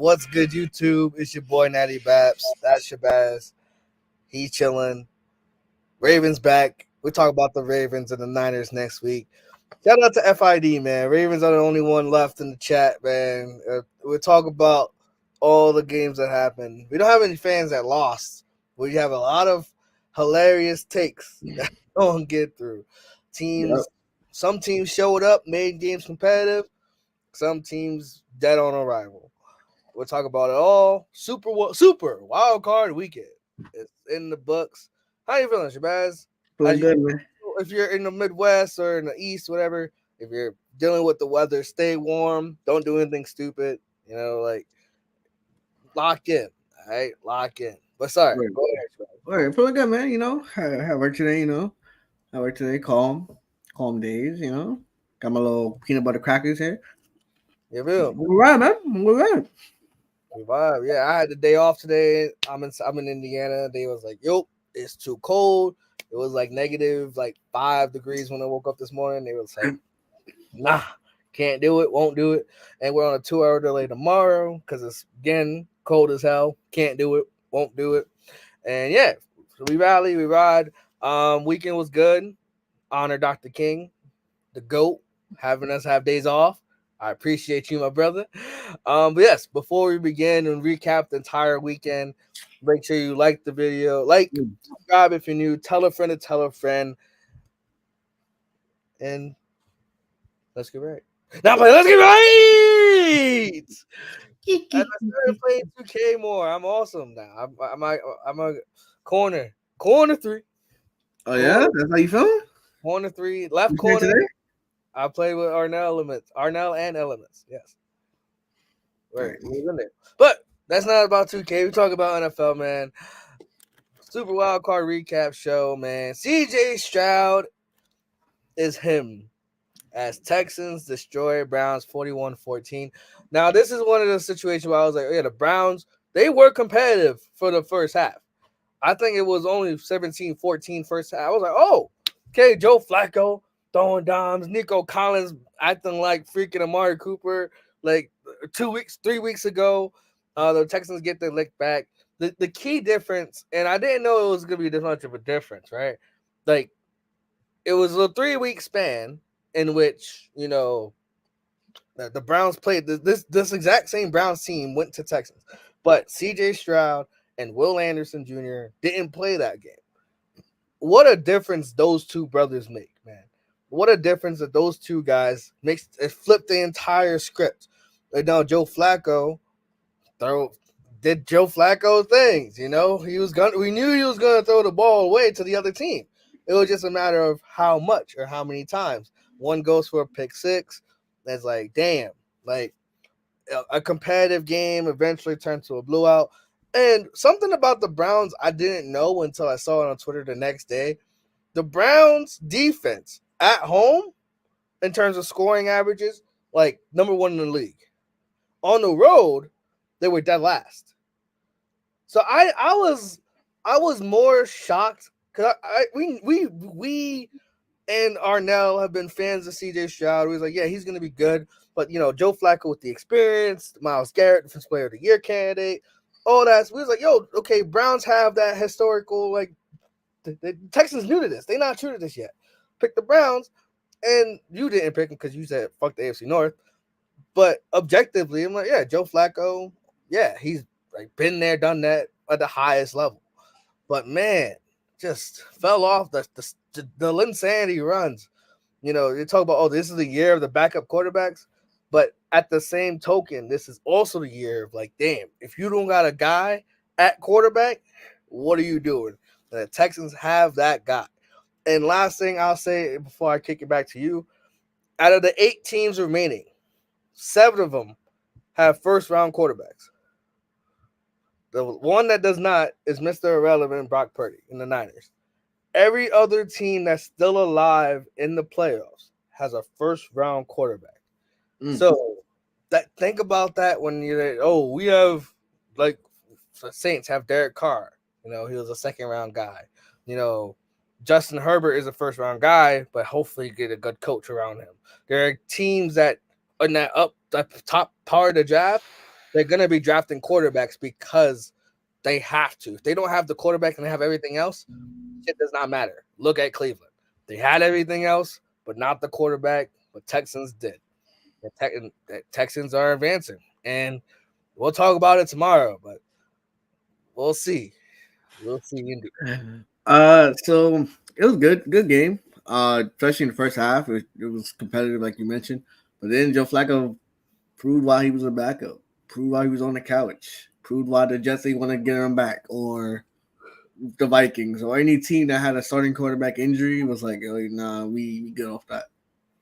What's good, YouTube? It's your boy Natty Baps. That's Shabazz. He chilling. Ravens back. We'll talk about the Ravens and the Niners next week. Shout out to FID, man. Ravens are the only one left in the chat, man. We'll talk about all the games that happened. We don't have any fans that lost. We have a lot of hilarious takes that we don't get through. Yep. Some teams showed up, made games competitive. Some teams dead on arrival. We'll talk about it all. Super wild card weekend. It's in the books. How you feeling, Shabazz? Feeling good, man. If you're in the Midwest or in the East, whatever, if you're dealing with the weather, stay warm. Don't do anything stupid. Lock in. All right, lock in. But sorry, Right. go ahead, Shabazz. All right, feeling good, man. I work today, I work today, calm days, Got my little peanut butter crackers here. You feel? All right, man. All right. We vibe. Yeah, I had the day off today. I'm in Indiana. They was like, "Yo, it's too cold." It was like negative 5 degrees when I woke up this morning. They was like, "Nah, can't do it, won't do it." And we're on a 2-hour delay tomorrow because it's again cold as hell. Can't do it, won't do it. And yeah, so we rally, we ride. Weekend was good. Honor Dr. King, the GOAT, having us have days off. I appreciate you, my brother. But yes, before we begin and recap the entire weekend, make sure you like the video, subscribe if you're new, tell a friend to tell a friend, and let's get right. Let's get right. And I started playing 2K more. I'm awesome now. I'm a corner 3. Oh yeah, that's how you feeling? Corner 3, left You played corner. today? I played with Arnell and Elements. Yes. Right. He was in there. But that's not about 2K. We talk about NFL, man. Super Wild Card recap show, man. CJ Stroud is him as Texans destroy Browns 41-14. Now, this is one of the situations where I was like, yeah, the Browns, they were competitive for the first half. I think it was only 17-14 first half. I was like, oh, okay, Joe Flacco throwing dimes, Nico Collins acting like freaking Amari Cooper like 3 weeks ago. The Texans get their lick back. The key difference, and I didn't know it was going to be this much of a difference, right? Like, it was a 3-week span in which, the Browns played this exact same Browns team went to Texans. But CJ Stroud and Will Anderson Jr. didn't play that game. What a difference those two brothers make, man. What a difference that those two guys makes. It flipped the entire script. Like now, Joe Flacco did Joe Flacco things. We knew he was gonna throw the ball away to the other team. It was just a matter of how much or how many times. One goes for a pick six. That's like, damn, like a competitive game eventually turned to a blowout. And something about the Browns I didn't know until I saw it on Twitter the next day. The Browns defense at home, in terms of scoring averages, like number 1 in the league. On the road, they were dead last. So I was more shocked because we and Arnell have been fans of CJ Stroud. We was like, yeah, he's gonna be good. But Joe Flacco with the experience, Myles Garrett, Defensive Player of the Year candidate, all that. So we was like, yo, okay, Browns have that historical, the Texans new to this. They're not true to this yet. Pick the Browns, and you didn't pick them because you said fuck the AFC North. But objectively, I'm like, yeah, Joe Flacco, yeah, he's been there, done that at the highest level. But man, just fell off the insanity runs. You talk about, oh, this is the year of the backup quarterbacks. But at the same token, this is also the year of damn, if you don't got a guy at quarterback, what are you doing? The Texans have that guy. And last thing I'll say before I kick it back to you, out of the 8 teams remaining, 7 of them have first-round quarterbacks. The one that does not is Mr. Irrelevant Brock Purdy in the Niners. Every other team that's still alive in the playoffs has a first-round quarterback. So think about that when you're, we have, the Saints have Derek Carr. He was a second-round guy. Justin Herbert is a first-round guy, but hopefully get a good coach around him. There are teams that in that top part of the draft they're gonna be drafting quarterbacks because they have to. If they don't have the quarterback and they have everything else, shit does not matter. Look at Cleveland. They had everything else, but not the quarterback. But Texans did. The Texans are advancing, and we'll talk about it tomorrow. But we'll see. We'll see. Indeed. So it was good game. Especially in the first half, it was competitive, like you mentioned. But then Joe Flacco proved why he was a backup, proved why he was on the couch, proved why the Jets didn't want to get him back, or the Vikings, or any team that had a starting quarterback injury was like, oh, nah, we get off that.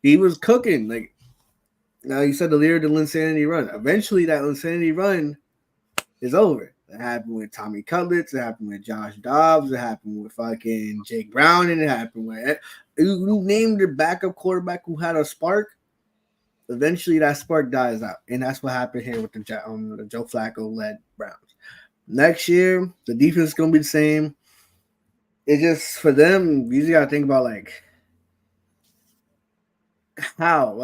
He was cooking. Like, now you said the leader of the insanity run. Eventually, that insanity run is over. It happened with Tommy Cutlets. It happened with Josh Dobbs. It happened with fucking Jake Brown. And it happened with you named the backup quarterback who had a spark. Eventually, that spark dies out, and that's what happened here with the Joe Flacco led Browns. Next year, the defense is gonna be the same. It's just for them. You just gotta think about like how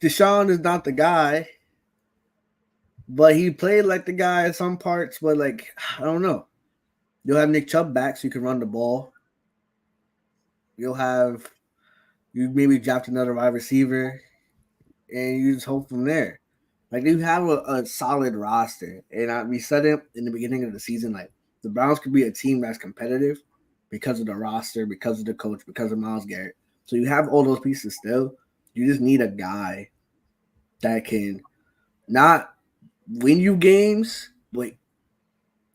Deshaun is not the guy, but he played like the guy in some parts. But like I don't know. You'll have Nick Chubb back so you can run the ball. You maybe draft another wide receiver, and you just hope from there. Like you have a solid roster, and we said it in the beginning of the season. Like the Browns could be a team that's competitive because of the roster, because of the coach, because of Myles Garrett. So you have all those pieces still. You just need a guy that can not win you games, but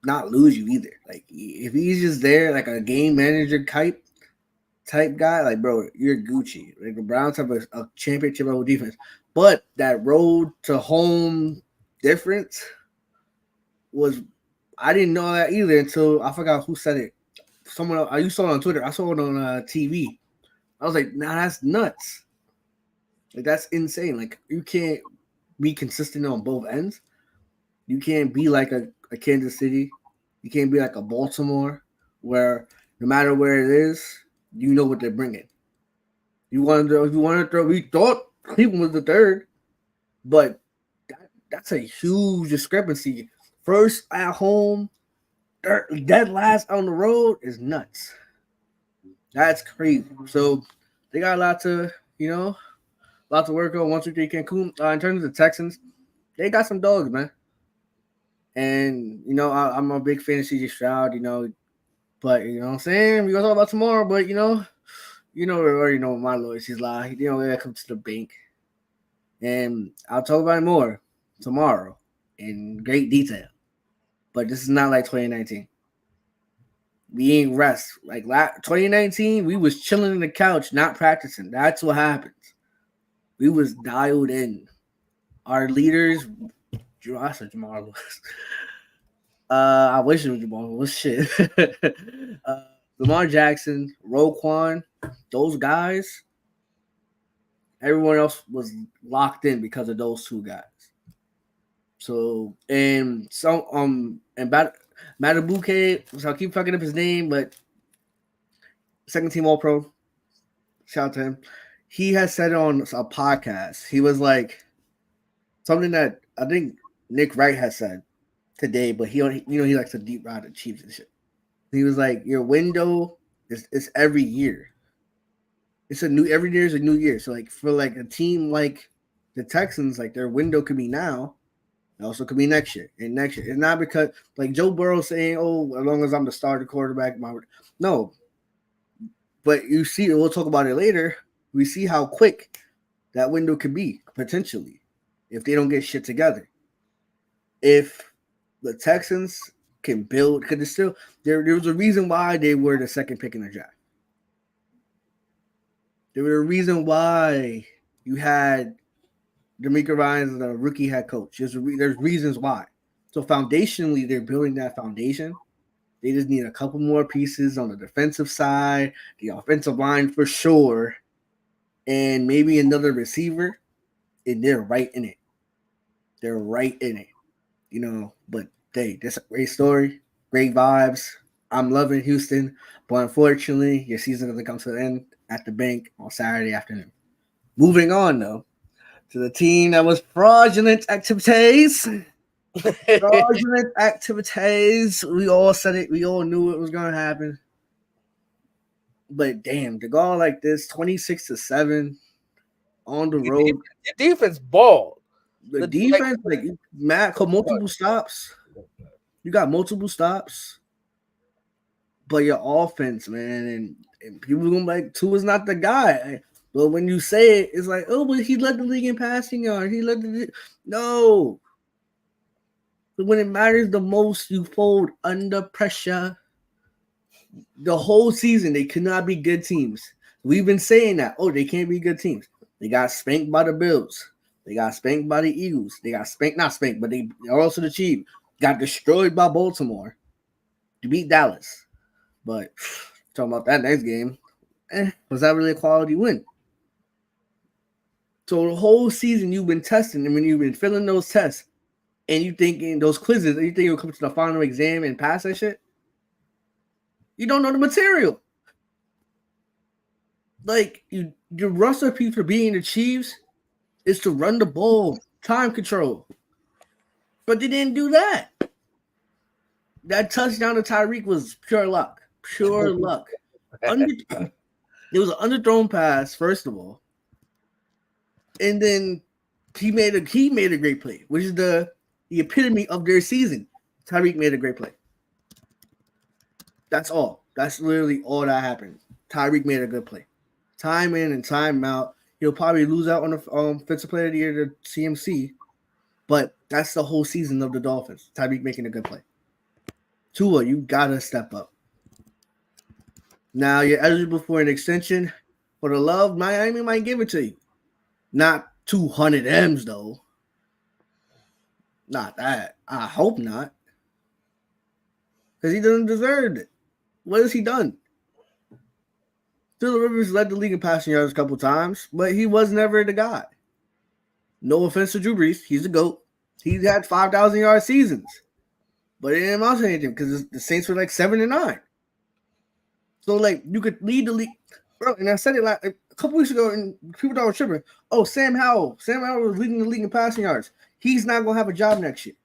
not lose you either. Like if he's just there, like a game manager type guy, like bro, you're Gucci. Like the Browns have a championship level defense, but that road to home difference was I didn't know that either until I forgot who said it. Someone you saw it on Twitter. I saw it on TV. I was like, nah, that's nuts. Like that's insane. Like you can't be consistent on both ends. You can't be like a Kansas City. You can't be like a Baltimore, where no matter where it is, you know what they're bringing. You want to throw. We thought Cleveland was the third, but that's a huge discrepancy. First at home, dead last on the road is nuts. That's crazy. So they got a lot to work on. 1-2-3 Cancun. In terms of the Texans, they got some dogs, man. And I'm a big fan of CJ Stroud. But you know what I'm saying? We're gonna talk about tomorrow, but we already know my loyalties lie. They come to the bank. And I'll talk about it more tomorrow in great detail. But this is not like 2019. We ain't rest. Like 2019, we was chilling in the couch, not practicing. That's what happens. We was dialed in. Our leaders, I said Jamal Lewis. I wish it was Jamal Lewis. Shit. Lamar Jackson, Roquan, those guys. Everyone else was locked in because of those two guys. So and Matabuke, so I keep fucking up his name, but second team All Pro. Shout out to him. He has said on a podcast, he was like something that I think Nick Wright has said today, but he likes to deep ride the Chiefs and shit. He was like, your window is every year. Every year is a new year. So like for like a team like the Texans, like their window could be now. It also could be next year. And next year. It's not because like Joe Burrow saying, oh, as long as I'm the starter quarterback, no. But you see, we'll talk about it later. We see how quick that window could be, potentially, if they don't get shit together. If the Texans can build, because it's still there was a reason why they were the second pick in the draft. There was a reason why you had D'Amico Ryan as the rookie head coach. There's reasons why. So foundationally, they're building that foundation. They just need a couple more pieces on the defensive side, the offensive line for sure, and maybe another receiver, and they're right in it. They're right in it. But that's a great story, great vibes. I'm loving Houston, but unfortunately, your season doesn't come to the end at the bank on Saturday afternoon. Moving on, though, to the team that was fraudulent activities. Fraudulent activities. We all said it. We all knew it was going to happen. But damn, to go like this, 26-7 on the road. Your defense balled. The defense, like Matt, multiple stops. You got multiple stops. But your offense, man, and people gonna be like, Tua's not the guy. But when you say it, it's like, oh, but he led the league in passing yards. He led the no. But when it matters the most, you fold under pressure. The whole season, they could not be good teams. We've been saying that. Oh, they can't be good teams. They got spanked by the Bills. They got spanked by the Eagles. They got spanked, not spanked, but they are also the Chiefs. Got destroyed by Baltimore to beat Dallas. But talking about that next game, was that really a quality win? So the whole season you've been testing, and when you've been filling those tests, and you thinking those quizzes, and you think you'll come to the final exam and pass that shit, you don't know the material. Like your recipe for being the Chiefs is to run the ball, time control, but they didn't do that. That touchdown to Tyreek was pure luck. Pure luck. It was an underthrown pass, first of all. And then he made a great play, which is the epitome of their season. Tyreek made a great play. That's all. That's literally all that happened. Tyreek made a good play. Time in and time out. He'll probably lose out on the Offensive Player of the Year to CMC, but that's the whole season of the Dolphins. Tyreek making a good play. Tua, you gotta step up. Now you're eligible for an extension. For the love, Miami might give it to you. Not 200 M's though. Not that. I hope not. Because he doesn't deserve it. What has he done? Phillip Rivers led the league in passing yards a couple times, but he was never the guy. No offense to Drew Brees. He's a GOAT. He's had 5,000-yard seasons. But it didn't amount to anything because the Saints were like 7-9. So, like, you could lead the league. Bro, and I said it like a couple weeks ago, and people thought I was tripping. Oh, Sam Howell. Sam Howell was leading the league in passing yards. He's not going to have a job next year.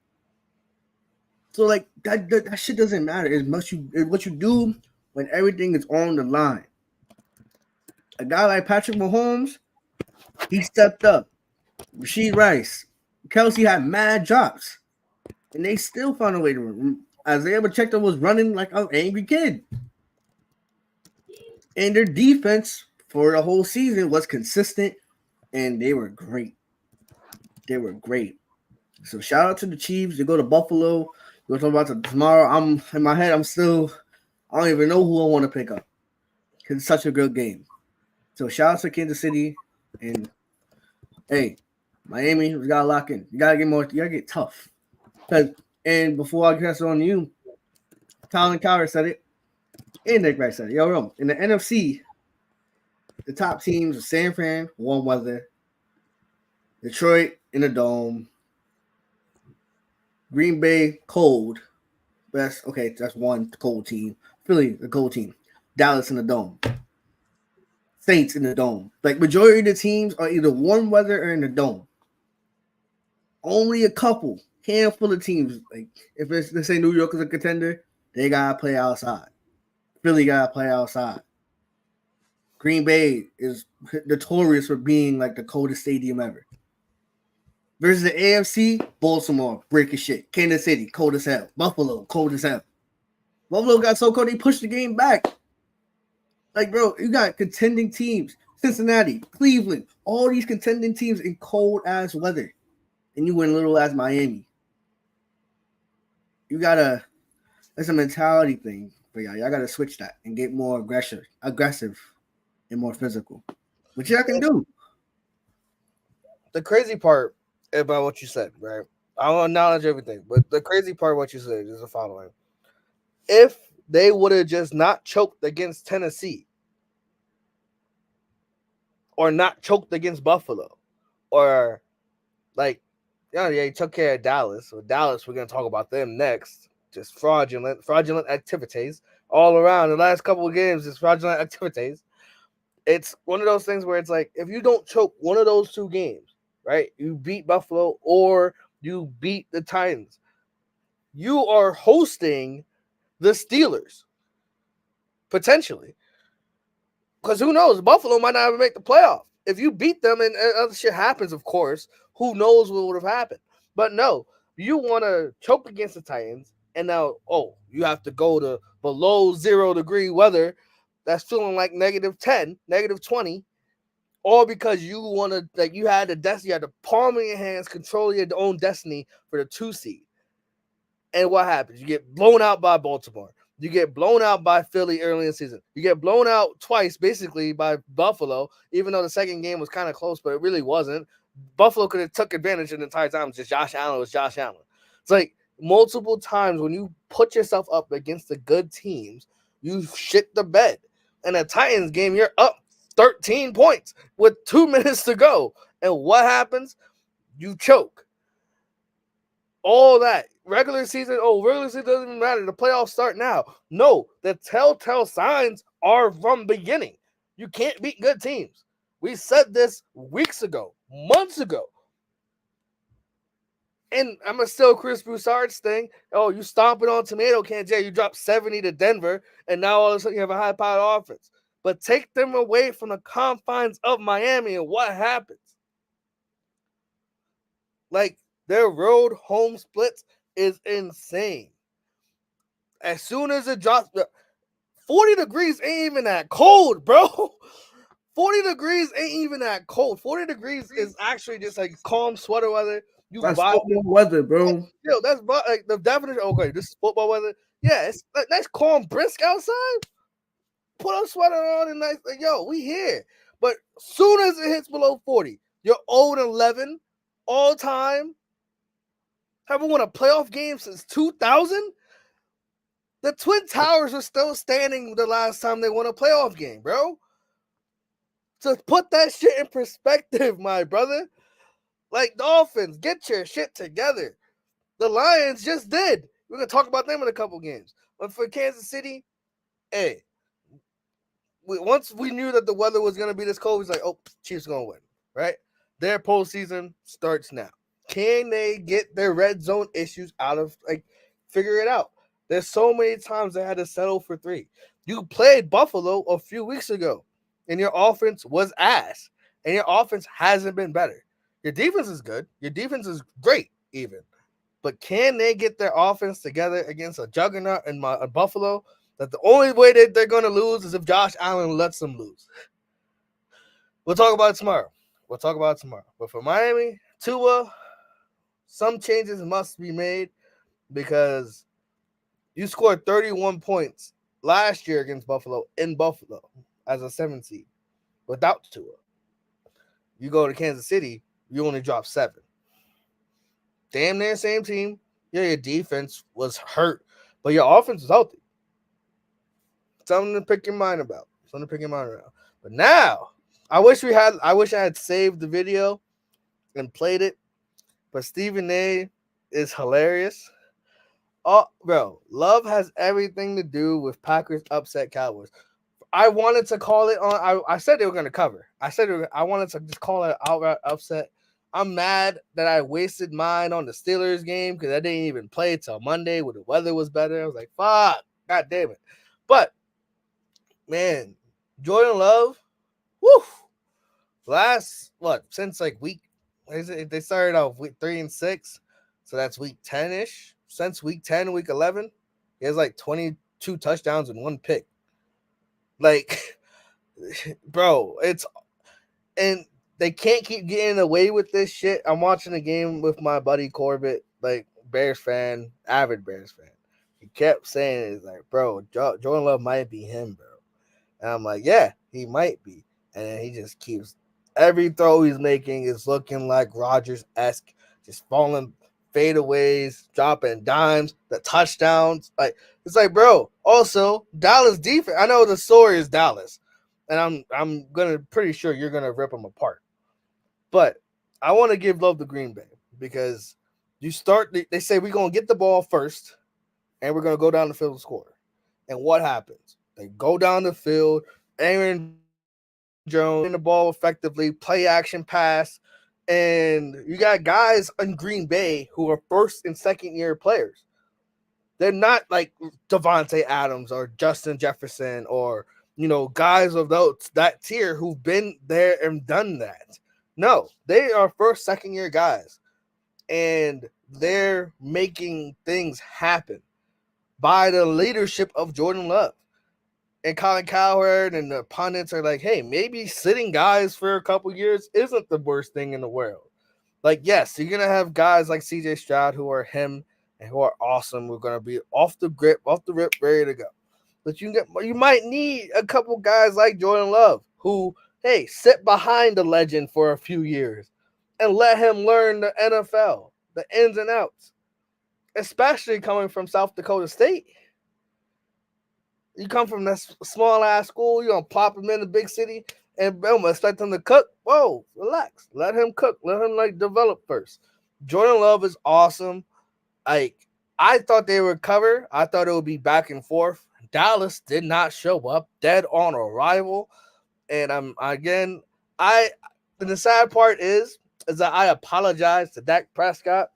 So, like, that shit doesn't matter. It's what you do when everything is on the line. A guy like Patrick Mahomes, he stepped up. Rashid Rice. Kelsey had mad drops. And they still found a way to run. Isaiah Pacheco was running like an angry kid. And their defense for the whole season was consistent, and they were great. They were great. So shout out to the Chiefs. They go to Buffalo. We'll talk about tomorrow. I'm in my head. I don't even know who I want to pick up because it's such a good game. So shout out to Kansas City, and hey, Miami, we gotta lock in. You gotta get more. You gotta get tough. And before I pass it on to you, Colin Cowherd said it, and Nick Wright said it. Yo, in the NFC, the top teams are San Fran, warm weather, Detroit in the dome, Green Bay, cold. That's one cold team. Philly, the cold team. Dallas in the dome. Saints in the dome. Like, majority of the teams are either warm weather or in the dome. Only a handful of teams. Like, if let's say New York is a contender, they gotta play outside. Philly gotta play outside. Green Bay is notorious for being like the coldest stadium ever. Versus the AFC, Baltimore, breaking shit. Kansas City, cold as hell. Buffalo, cold as hell. Buffalo got so cold they pushed the game back. Like, bro, you got contending teams. Cincinnati, Cleveland, all these contending teams in cold-ass weather. And you win little-ass Miami. It's a mentality thing for y'all. Y'all got to switch that and get more aggressive and more physical. Which y'all can do. The crazy part about what you said, right? I will acknowledge everything, but the crazy part of what you said is the following. If they would have just not choked against Tennessee or not choked against Buffalo or like, they took care of Dallas. So Dallas, we're going to talk about them next. Just fraudulent activities all around. The last couple of games, just fraudulent activities. It's one of those things where it's like, if you don't choke one of those two games, right? You beat Buffalo or you beat the Titans. You are hosting the Steelers, potentially. Because who knows? Buffalo might not even make the playoff. If you beat them and other shit happens, of course, who knows what would have happened. But no, you want to choke against the Titans, and now, you have to go to below 0 degree weather that's feeling like -10, -20, all because you want to, like, you had the destiny, you had the palm in your hands, control your own destiny for the 2 seed. And what happens? You get blown out by Baltimore. You get blown out by Philly early in the season. You get blown out twice, basically, by Buffalo, even though the second game was kind of close, but it really wasn't. Buffalo could have took advantage of the entire time. Just Josh Allen was Josh Allen. It's like multiple times when you put yourself up against the good teams, you shit the bed. In a Titans game, you're up 13 points with 2 minutes to go. And what happens? You choke. All that regular season doesn't even matter. The playoffs start now. No, the telltale signs are from beginning. You can't beat good teams. We said this weeks ago, months ago. And I'm gonna steal Chris Broussard's thing. You stomping on tomato cans. Yeah, you dropped 70 to Denver, and now all of a sudden you have a high-powered offense. But take them away from the confines of Miami, and what happens? Like, their road home splits is insane. As soon as it drops, 40 degrees ain't even that cold, bro. 40 degrees ain't even that cold. 40 degrees is actually just like calm sweater weather. That's football weather, bro. Yo, that's like the definition. Okay, this is football weather. Yeah, it's nice, calm, brisk outside. Put a sweater on and nice. Like, yo, we here. But soon as it hits below 40, you're 0-11 all time. Haven't won a playoff game since 2000. The Twin Towers are still standing the last time they won a playoff game, bro. To put that shit in perspective, my brother. Like, Dolphins, get your shit together. The Lions just did. We're going to talk about them in a couple games. But for Kansas City, hey, once we knew that the weather was going to be this cold, it's like, Chiefs going to win, right? Their postseason starts now. Can they get their red zone issues out of, figure it out? There's so many times they had to settle for 3. You played Buffalo a few weeks ago, and your offense was ass, and your offense hasn't been better. Your defense is good. Your defense is great, even. But can they get their offense together against a juggernaut in Buffalo? That the only way that they're going to lose is if Josh Allen lets them lose. We'll talk about it tomorrow. But for Miami, Tua, some changes must be made because you scored 31 points last year against Buffalo in Buffalo as a 7 seed without Tua. You go to Kansas City, you only drop 7. Damn near same team. Yeah, your defense was hurt, but your offense was healthy. Something to pick your mind about. But now, I wish I had saved the video and played it. But Stephen A is hilarious. Oh, bro, love has everything to do with Packers upset Cowboys. I wanted to call it on. I said they were going to cover. I wanted to just call it outright upset. I'm mad that I wasted mine on the Steelers game because I didn't even play till Monday when the weather was better. I was like, fuck, god damn it. But, man, Jordan Love, woo, since week, they started off week 3 and 6, so that's week 10-ish. Since week 10, week 11, he has 22 touchdowns and 1 pick. Bro, and they can't keep getting away with this shit. I'm watching a game with my buddy Corbett, Bears fan, avid Bears fan. He kept saying it's bro, Jordan Love might be him, bro. And I'm like, yeah, he might be. And then he just keeps, every throw he's making is looking like Rodgers-esque, just falling fadeaways, dropping dimes, the touchdowns. It's bro, also, Dallas defense, I know the story is Dallas, and I'm pretty sure you're gonna rip them apart. But I want to give love to Green Bay because they say we're gonna get the ball first, and we're gonna go down the field and score. And what happens? They go down the field, Aaron Jones in the ball effectively, play action pass, And you got guys in Green Bay who are first and second year players. They're not like Devontae Adams or Justin Jefferson or, guys of that tier who've been there and done that. No, they are first, second year guys. And they're making things happen by the leadership of Jordan Love. And Colin Cowherd and the pundits are like, hey, maybe sitting guys for a couple years isn't the worst thing in the world. Like, yes, you're going to have guys like CJ Stroud who are him and who are awesome. We're going to be off the rip, ready to go. But you might need a couple guys like Jordan Love who, hey, sit behind the legend for a few years and let him learn the NFL, the ins and outs, especially coming from South Dakota State. You come from that small ass school, you're gonna plop him in the big city and boom, expect him to cook. Whoa, relax. Let him cook. Let him develop first. Jordan Love is awesome. I thought they would cover. I thought it would be back and forth. Dallas did not show up, dead on arrival. And the sad part is that I apologize to Dak Prescott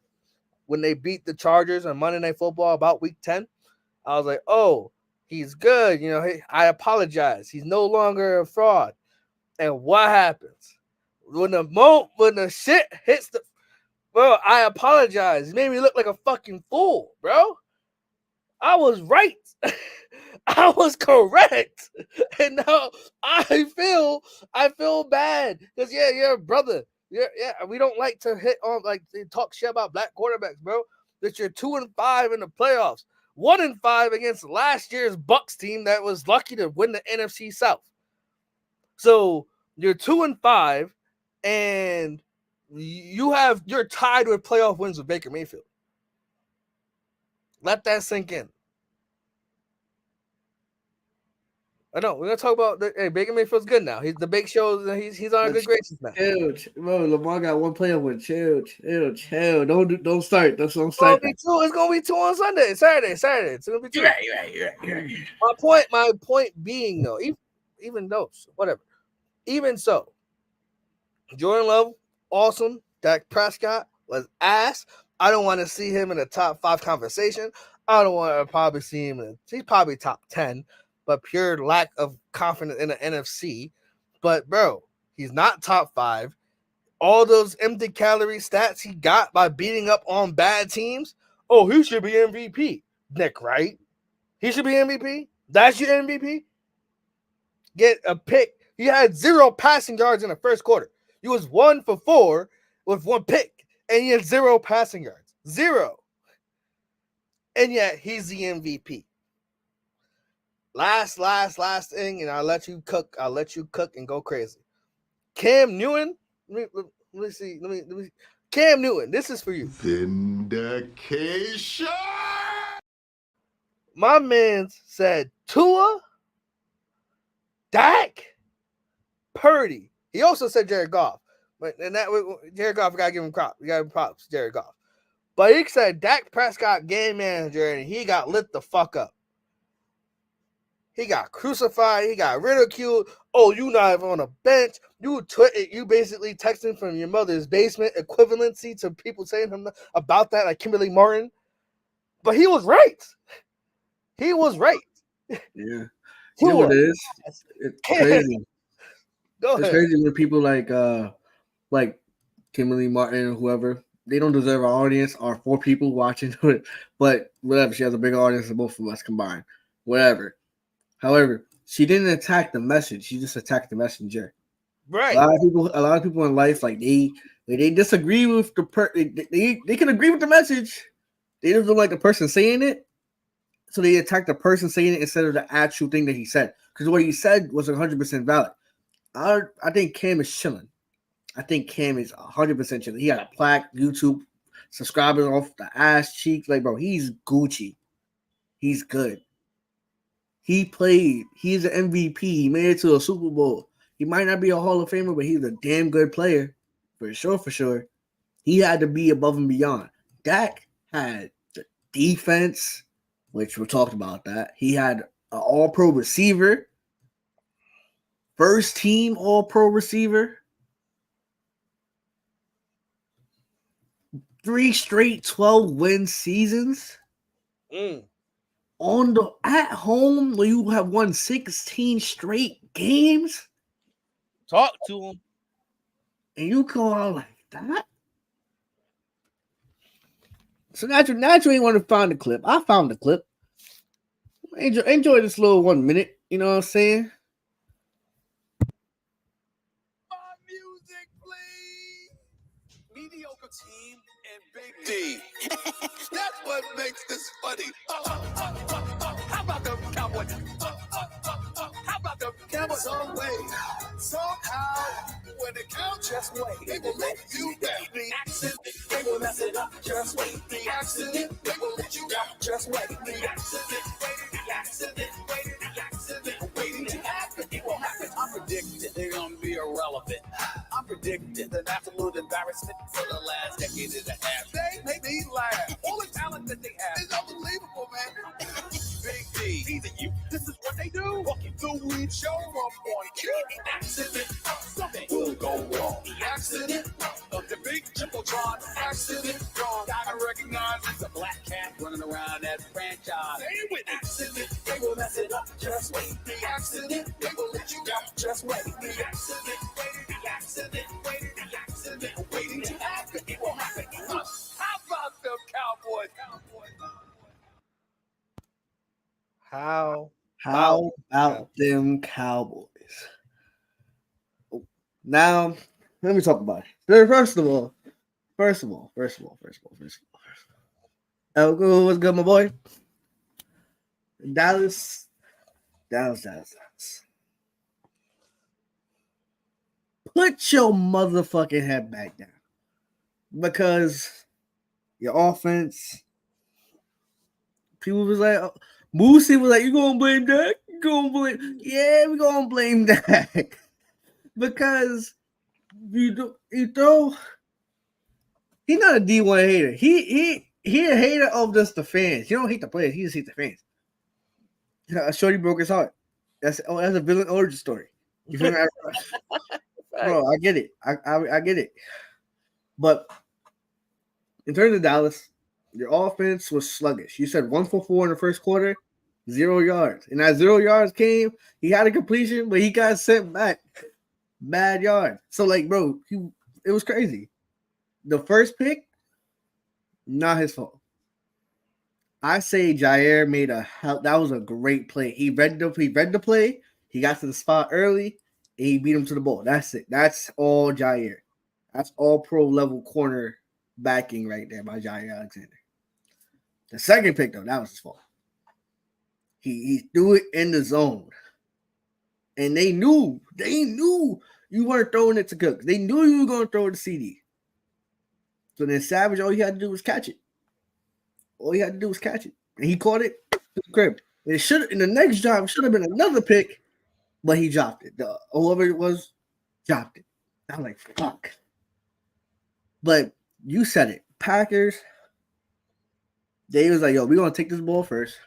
when they beat the Chargers on Monday Night Football about week 10. I was like, oh, he's good. Hey, I apologize. He's no longer a fraud. And what happens? When the shit hits bro, I apologize. He made me look like a fucking fool, bro. I was right. I was correct. And now I feel bad. Because you're a brother. We don't like to talk shit about black quarterbacks, bro. That you're 2-5 in the playoffs. 1-5 against last year's Bucks team that was lucky to win the NFC South. So you're 2-5, and you're tied with playoff wins with Baker Mayfield. Let that sink in. I know we're gonna talk about Baker Mayfield's good now. He's the big show. He's on a good graces now. Bro, Lamar got one playoff win. Chill. Don't start. Don't start. It's gonna be 2 on Sunday, Saturday. It's gonna be 2. Right. My point being though, even so, Jordan Love, awesome. Dak Prescott was ass. I don't want to see him in a top 5 conversation. I don't want to probably see him he's probably top 10, but pure lack of confidence in the NFC. But bro, he's not top 5. All those empty calorie stats he got by beating up on bad teams. Oh, he should be MVP. Nick, right? He should be MVP. That's your MVP. Get a pick. He had 0 passing yards in the first quarter. He was 1 for 4 with 1 pick, and he had 0 passing yards. 0. And yet he's the MVP. Last thing, and I'll let you cook. I'll let you cook and go crazy. Cam Newton. Let me see. Cam Newton, this is for you. Vindication. My man said Tua, Dak, Purdy. He also said Jared Goff. Jared Goff, we gotta give him props. We got to give him props, Jared Goff. But he said Dak Prescott game manager, and he got lit the fuck up. He got crucified. He got ridiculed. Oh, you not even on a bench. You basically texting from your mother's basement, equivalency to people saying about that, like Kimberly Martin. But he was right. He was right. Yeah. You know what it is? It's crazy. Go ahead. It's crazy when people like Kimberly Martin or whoever, they don't deserve our audience or 4 people watching it. But whatever, she has a bigger audience than both of us combined. Whatever. However, she didn't attack the message. She just attacked the messenger. Right. A lot of people in life, like they disagree with they can agree with the message. They just don't like the person saying it. So they attack the person saying it instead of the actual thing that he said. Because what he said was 100% valid. I think Cam is chilling. I think Cam is 100% chilling. He got a plaque, YouTube, subscribers off the ass cheek. Like, bro, he's Gucci. He's good. He played. He's an MVP. He made it to a Super Bowl. He might not be a Hall of Famer, but he's a damn good player. For sure. He had to be above and beyond. Dak had the defense, which we talked about that. He had an all-pro receiver. First team all-pro receiver. 3 straight 12-win seasons on the at home where you have won 16 straight games. Talk to him. And you go out like that? So naturally, you want to find the clip. I found the clip. Enjoy this little 1 minute. You know what I'm saying? Music, please. Mediocre team and Big D. That's what makes this funny. How about the Cowboys? How about the Cowboys? Some way, somehow, when they count, just wait. They will let you down. The accident, they will mess it up. Just wait. The accident, they will let you down. Just wait. The accident, the accident, the accident, waiting to happen. It will happen. I'm predicting they're gonna be irrelevant. I'm predicting an absolute embarrassment for the last decade and a half. They make me laugh. All the talent that they have is unbelievable, man. Big D, these are you. This is what they do. Walking through weed, show up on cue. Accident, something will go wrong. The accident of the big Jumbotron. Accident, gone. Gotta recognize it's a black cat running around that franchise. Say it with accident, they will mess it up. Just wait. The accident, they will let you down. Just wait. The accident, the accident, the accident, waiting to happen. It will happen. How about the Cowboys? How about them Cowboys? Now, let me talk about it. First of all. What's good, my boy? Dallas. Put your motherfucking head back down. Because your offense, people was like, Moosey was like, you gonna blame Dak? Yeah, we gonna blame Dak. Because you throw, he's not a D1 hater. He a hater of just the fans. You don't hate the players, he just hates the fans. Shorty broke his heart. That's a villain origin story. You feel me? Bro, I get it. I get it. But in terms of Dallas, your offense was sluggish. You said 1 for 4 in the first quarter, 0 yards. And that 0 yards came, he had a completion, but he got sent back. Bad yard. So, like, bro, it was crazy. The first pick, not his fault. I say Jair made that was a great play. He read the play, he got to the spot early, and he beat him to the ball. That's it. That's all Jair. That's all pro level corner backing right there by Jair Alexander. The second pick, though, that was his fault. He threw it in the zone. And they knew you weren't throwing it to Cook. They knew you were going to throw it to CD. So then Savage, all he had to do was catch it. And he caught it to the crib. In the next drive, should have been another pick, but he dropped it. Whoever it was, dropped it. I'm like, fuck. But you said it. Packers, they was like, yo, we're going to take this ball first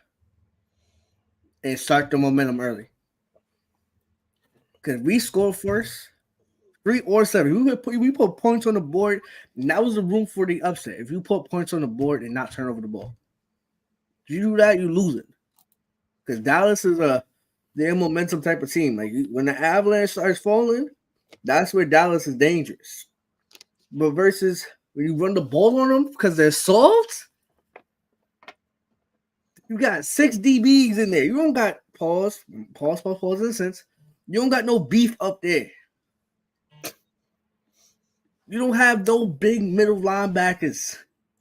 and start the momentum early. Because we score first, 3 or 7. We put points on the board, and that was the room for the upset. If you put points on the board and not turn over the ball. If you do that, you lose it. Because Dallas is their momentum type of team. Like, when the avalanche starts falling, that's where Dallas is dangerous. But versus when you run the ball on them because they're soft, you got 6 DBs in there. You don't got pause in a sense. You don't got no beef up there. You don't have no big middle linebackers.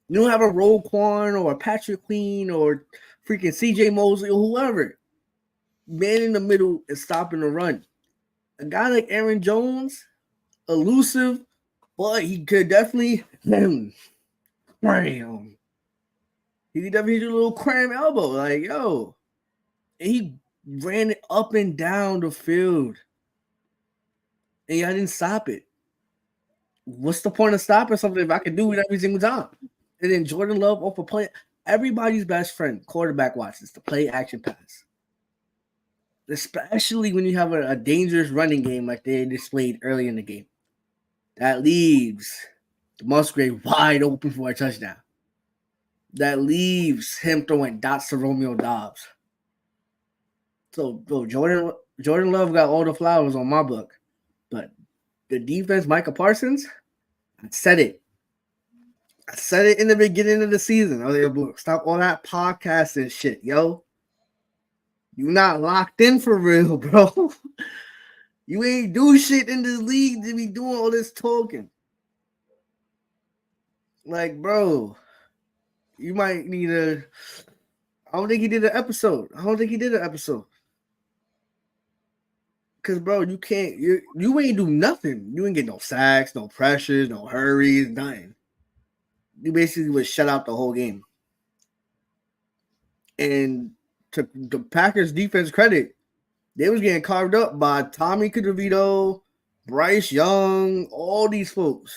You don't have a Roquan or a Patrick Queen or freaking CJ Mosley or whoever. Man in the middle is stopping the run. A guy like Aaron Jones, elusive, but he could definitely cram. He could definitely do a little cram elbow. Like, yo. And he ran it up and down the field. And y'all didn't stop it. What's the point of stopping something if I can do it every single time? And then Jordan Love off a play. Everybody's best friend, quarterback watches, the play action pass. Especially when you have a dangerous running game like they displayed early in the game. That leaves Musgrave wide open for a touchdown. That leaves him throwing dots to Romeo Dobbs. So, bro, Jordan Love got all the flowers on my book. But the defense, Micah Parsons, I said it. I said it in the beginning of the season. I was like, bro, stop all that podcasting shit, yo. You not locked in for real, bro. You ain't do shit in this league to be doing all this talking. Like, bro, you might need a. I don't think he did an episode. Cause, bro, you can't. You ain't do nothing. You ain't get no sacks, no pressures, no hurries, nothing. You basically was shut out the whole game. And to the Packers defense credit, they was getting carved up by Tommy Cadavito, Bryce Young, all these folks.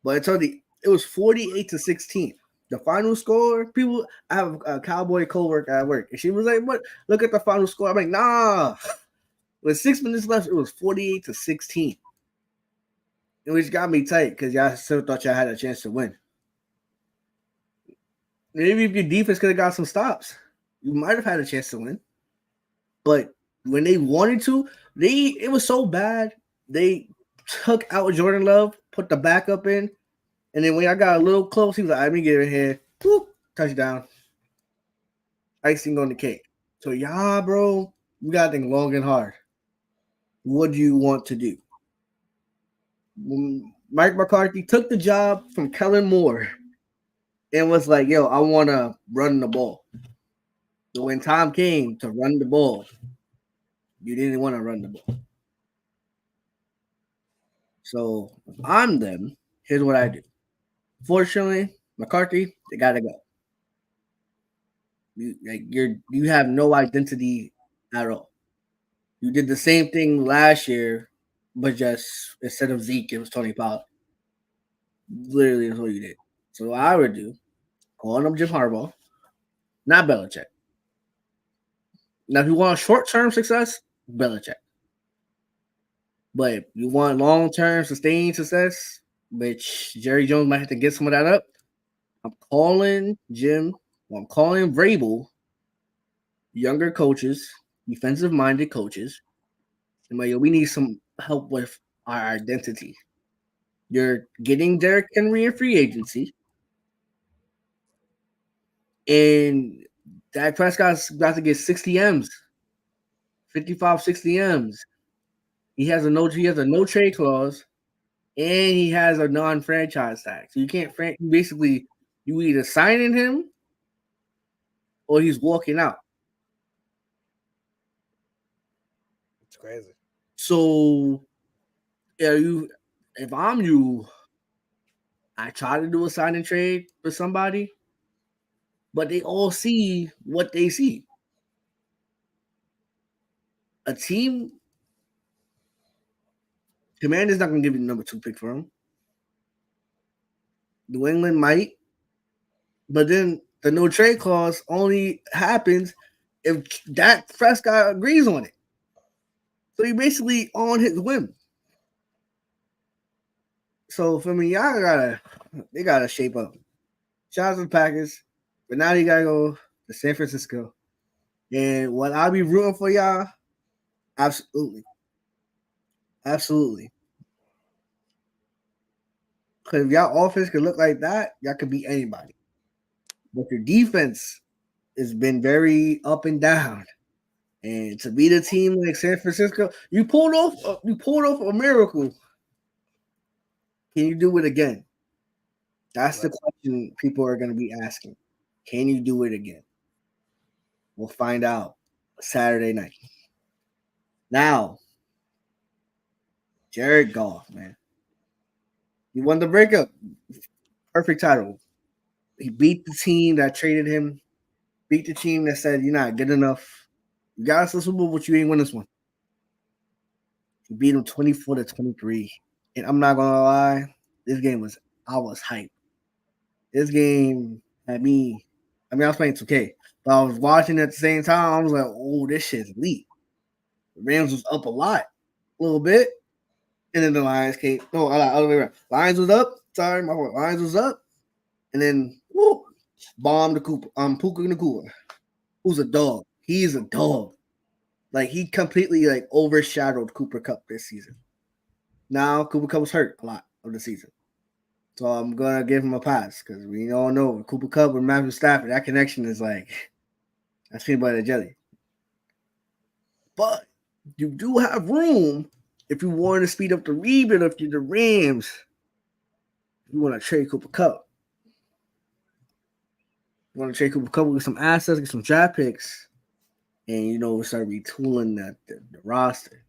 But it was 48-16. The final score, I have a Cowboy coworker at work, and she was like, "What? Look at the final score." I'm like, "Nah." With 6 minutes left, it was 48-16. Which got me tight because y'all still thought y'all had a chance to win. Maybe if your defense could have got some stops, you might have had a chance to win. But when they wanted to, it was so bad. They took out Jordan Love, put the backup in, and then when I got a little close, he was like, "Let me get in here." Whoop, touchdown. Icing on the cake. So, y'all, bro, you got to think long and hard. What do you want to do? When Mike McCarthy took the job from Kellen Moore and was like, "Yo, I want to run the ball." So when time came to run the ball, you didn't want to run the ball. So if I'm them, here's what I do. Fortunately, McCarthy, they gotta go. You have no identity at all. You did the same thing last year, but just instead of Zeke, it was Tony Pollard. Literally, that's what you did. So what I would do, calling up Jim Harbaugh, not Belichick. Now, if you want short-term success, Belichick. But if you want long-term sustained success, which Jerry Jones might have to get some of that up, I'm calling Jim. Well, I'm calling Vrabel, younger coaches, defensive-minded coaches. And like, we need some help with our identity. You're getting Derrick Henry in free agency. And Dak Prescott's about to get 60 M's, 55, 60 M's. He has a no trade clause, and he has a non-franchise tag. So you can't you either signing him or he's walking out. It's crazy. So if I'm you, I try to do a sign and trade for somebody, but they all see what they see. A team, Commander's not going to give you the number 2 pick for him. New England might, but then the no trade clause only happens if Dak Prescott agrees on it. So he basically on his whim. So for me, they gotta shape up. Shout out to the Packers, but now they gotta go to San Francisco. And what I'll be rooting for y'all, absolutely. Because if y'all offense could look like that, y'all could beat anybody. But your defense has been very up and down. And to beat a team like San Francisco, you pulled off a miracle. Can you do it again? That's the question people are going to be asking. Can you do it again? We'll find out Saturday night. Now, Jared Goff, man. He won the breakup. Perfect title. He beat the team that traded him. Beat the team that said, "You're not good enough. You got us the Super Bowl, but you ain't win this one." He beat him 24-23. And I'm not going to lie, I was hyped. This game had me, I was playing 2K, but I was watching at the same time. I was like, "Oh, this shit's elite." The Rams was up a little bit. And then the Lions came. No, all the way around. Lions was up. Sorry, my lines was up, and then whoop, bomb the Cooper. Puka Nakua, who's a dog. He's a dog. Like he completely like overshadowed Cooper Cup this season. Now Cooper Cup was hurt a lot of the season, so I'm gonna give him a pass because we all know Cooper Cup with Matthew Stafford, that connection is like that's peanut butter and jelly. But you do have room if you want to speed up the rebuild of the Rams. You want to trade Cooper Cup. You want to trade Cooper Cup with some assets, get some draft picks, and start retooling the roster.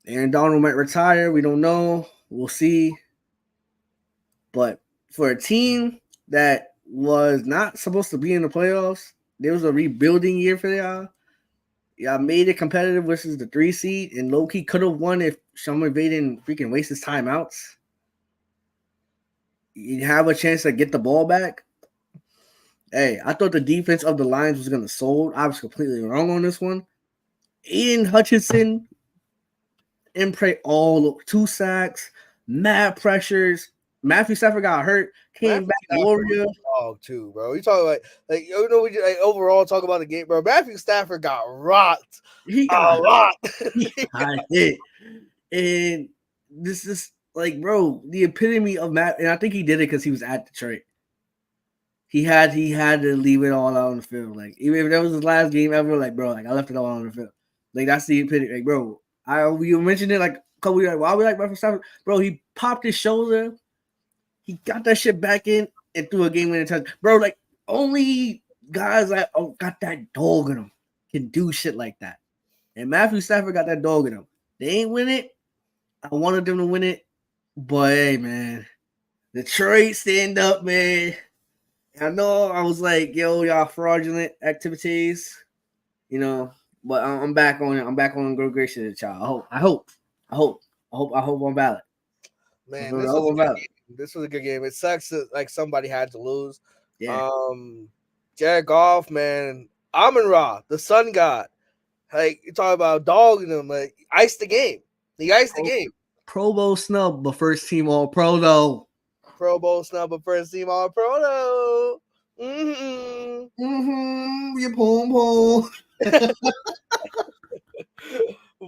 Aaron Donald might retire. We don't know. We'll see. But for a team that was not supposed to be in the playoffs, there was a rebuilding year for y'all. Y'all made it competitive versus the 3 seed, and low-key could have won if Sean McVay didn't freaking waste his timeouts. You have a chance to get the ball back. Hey, I thought the defense of the Lions was going to sold. I was completely wrong on this one. Aiden Hutchinson, Impre all 2 sacks, mad pressures. Matthew Stafford got hurt, came back warrior. Dog too, bro. You talking like overall talk about the game, bro. Matthew Stafford got rocked. He got a lot. He got hit. And this is like, bro, the epitome of Matt. And I think he did it because he was at Detroit. He had to leave it all out on the field. Like, even if that was his last game ever, like, bro, like I left it all on the field. Like, that's the epitome. Like, bro, we mentioned it like a couple years. Why we like Matthew Stafford? Bro, he popped his shoulder. He got that shit back in and threw a game-winning touch. Bro, like, only guys that got that dog in them can do shit like that. And Matthew Stafford got that dog in him. They ain't win it. I wanted them to win it. But, hey, man, Detroit stand up, man. I know I was like, yo, y'all fraudulent activities, but I'm back on it. I'm back on good gracious with y'all. I hope I'm valid. Man, this was a good game. It sucks that like somebody had to lose. Yeah. Jared Goff, man, Amon-Ra, the sun god. Like you talk about dogging him, like iced the game. He iced the game. Pro Bowl snub, but first team All Pro though. Pro Bowl snub, but first team All Pro though. Your boom.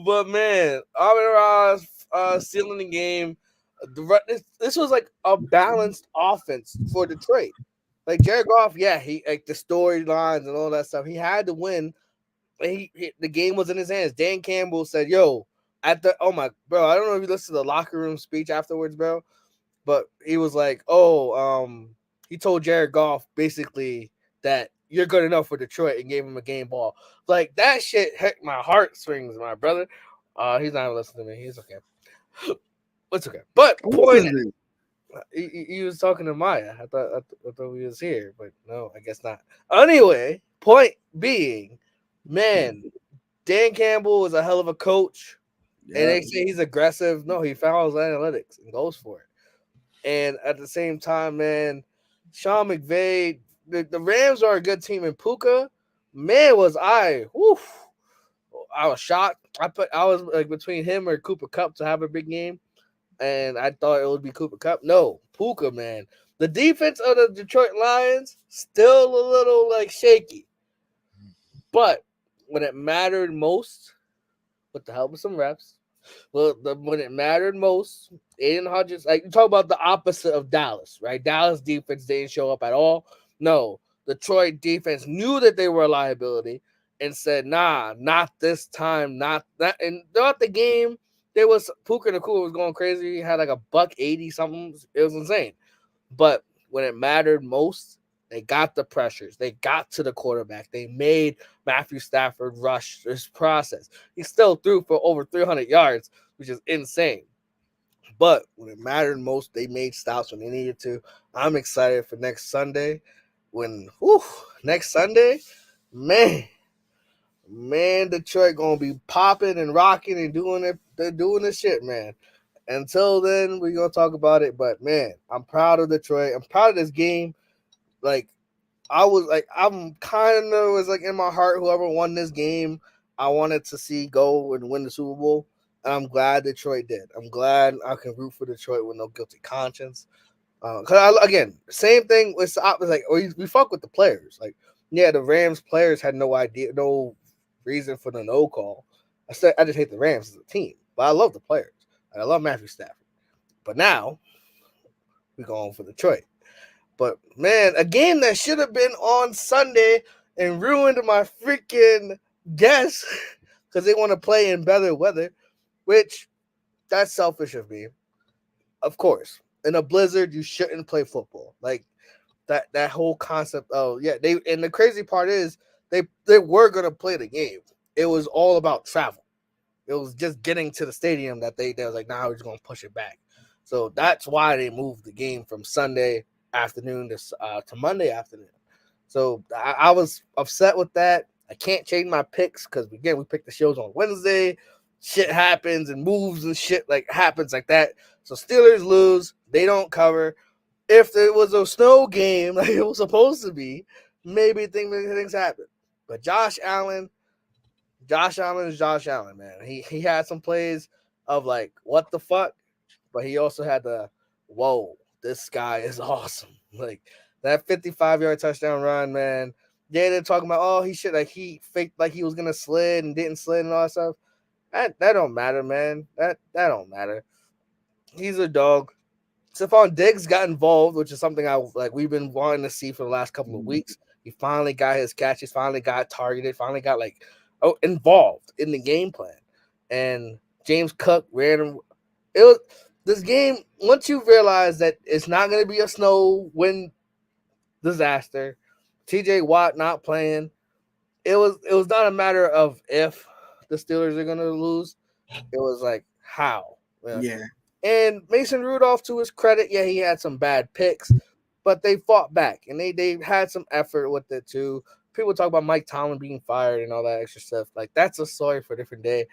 But man, Amon-Ra stealing the game. This was like a balanced offense for Detroit. Like Jared Goff, yeah, he like the storylines and all that stuff. He had to win. The game was in his hands. Dan Campbell said, "Yo, I don't know if you listened to the locker room speech afterwards, bro, but he was like, he told Jared Goff basically that you're good enough for Detroit and gave him a game ball. Like that shit hurt my heartstrings, my brother. He's not even listening to me. He's okay. It's okay. But point, he was talking to Maya. I thought he was here, but no, I guess not. Anyway, point being, man, Dan Campbell is a hell of a coach, and they say he's aggressive. No, he follows analytics and goes for it. And at the same time, man, Sean McVay, the Rams are a good team. In Puka, man, I was shocked. I was like between him or Cooper Kupp to have a big game. And I thought it would be Cooper Kupp. No, Puka, man. The defense of the Detroit Lions still a little like shaky. But when it mattered most, with the help of some reps, when it mattered most, Aiden Hutchinson, like you talk about the opposite of Dallas, right? Dallas defense didn't show up at all. No, Detroit defense knew that they were a liability and said, nah, not this time, not that. And throughout the game, Puka Nakua was going crazy. He had like $180 something. It was insane. But when it mattered most, they got the pressures. They got to the quarterback. They made Matthew Stafford rush this process. He still threw for over 300 yards, which is insane. But when it mattered most, they made stops when they needed to. I'm excited for next Sunday. Next Sunday, man, Detroit gonna be popping and rocking and doing it. They're doing this shit, man. Until then, we're gonna talk about it. But man, I'm proud of Detroit. I'm proud of this game. Like, I'm kind of was like in my heart, whoever won this game, I wanted to see go and win the Super Bowl. And I'm glad Detroit did. I'm glad I can root for Detroit with no guilty conscience. Again, same thing with like we fuck with the players. Like, yeah, the Rams players had no idea, no reason for the no call. I just hate the Rams as a team, but I love the players. I love Matthew Stafford. But now we're going for Detroit. But man, a game that should have been on Sunday and ruined my freaking guess because they want to play in better weather, which that's selfish of me. Of course, in a blizzard, you shouldn't play football. Like that whole concept of and the crazy part is they were gonna play the game. It was all about travel. It was just getting to the stadium that they was like, nah, we're just gonna push it back. So that's why they moved the game from Sunday afternoon to Monday afternoon. So I was upset with that. I can't change my picks because again we picked the shows on Wednesday. Shit happens and moves and shit like happens like that. So Steelers lose. They don't cover. If it was a snow game like it was supposed to be, maybe things happen. But Josh Allen is Josh Allen, man. He had some plays of like, what the fuck? But he also had the, whoa, this guy is awesome. Like that 55-yard touchdown run, man. Yeah, they're talking about, oh, he faked like he was gonna slid and didn't slid and all that stuff. That don't matter, man. That don't matter. He's a dog. Stephon Diggs got involved, which is something we've been wanting to see for the last couple of weeks. He finally got his catches, finally got targeted, finally got involved in the game plan. And James Cook ran him. This game, once you realize that it's not going to be a snow wind disaster, TJ Watt not playing, it was not a matter of if the Steelers are going to lose. It was like how. Yeah. And Mason Rudolph, to his credit, yeah, he had some bad picks, but they fought back and they had some effort with it too. People talk about Mike Tomlin being fired and all that extra stuff. Like that's a story for a different day.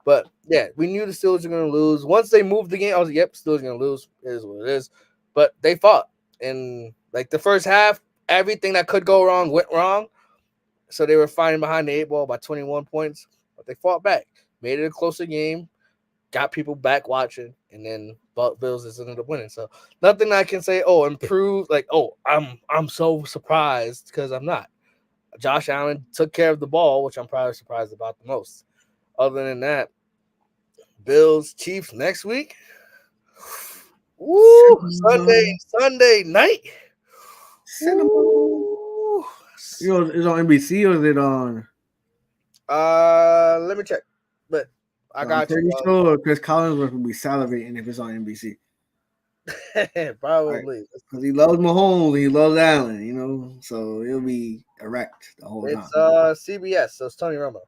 But yeah, we knew the Steelers were going to lose. Once they moved the game, I was like, yep, Steelers going to lose. It is what it is. But they fought. And like the first half, everything that could go wrong went wrong. So they were fighting behind the 8 ball by 21 points. But they fought back, made it a closer game, got people back watching, and then Bills just ended up winning. So nothing I can say, oh, improved. Like, oh, I'm so surprised because I'm not. Josh Allen took care of the ball, which I'm probably surprised about the most. Other than that, Bills, Chiefs next week. Woo! Sunday night. Woo. Is it on NBC or is it on? Let me check. But I'm pretty sure Chris Collinsworth will be salivating if it's on NBC. Probably because he loves Mahomes and he loves Allen, so he'll be erect the whole time. It's CBS, so it's Tony Romo.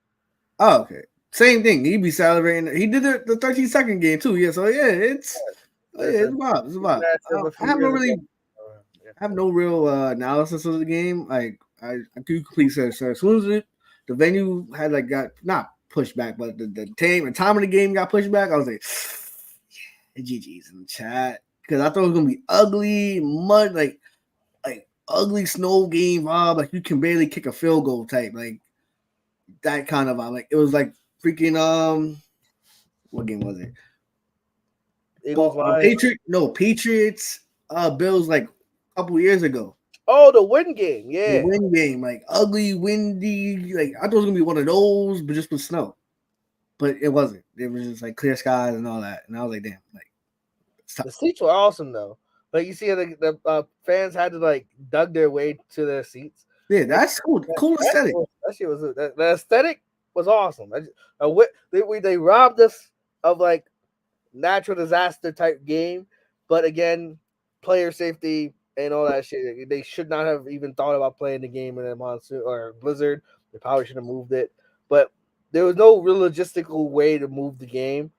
Oh, okay. Same thing. He'd be salivating. He did the 13-second game too. Yeah, so yeah, it's about. It's about. I have no real analysis of the game. Like I do complete sense. So as soon as the venue had got not pushed back, but the time of the game got pushed back, I was like, yeah, GG's in the chat. Because I thought it was gonna be ugly, mud, like ugly snow game vibe, like you can barely kick a field goal type, like that kind of vibe. Like it was like freaking what game was it? Patriots, Bills like a couple years ago. Oh, the win game, yeah. The win game, like ugly, windy, like I thought it was gonna be one of those, but just with snow. But it wasn't. It was just like clear skies and all that. And I was like, damn, like the seats were awesome though. Like you see, the fans had to dug their way to their seats. Yeah, that's cool. Cool aesthetic. That shit was the aesthetic was awesome. They robbed us of natural disaster type game, but again, player safety and all that shit. They should not have even thought about playing the game in a monsoon or blizzard. They probably should have moved it, but there was no real logistical way to move the game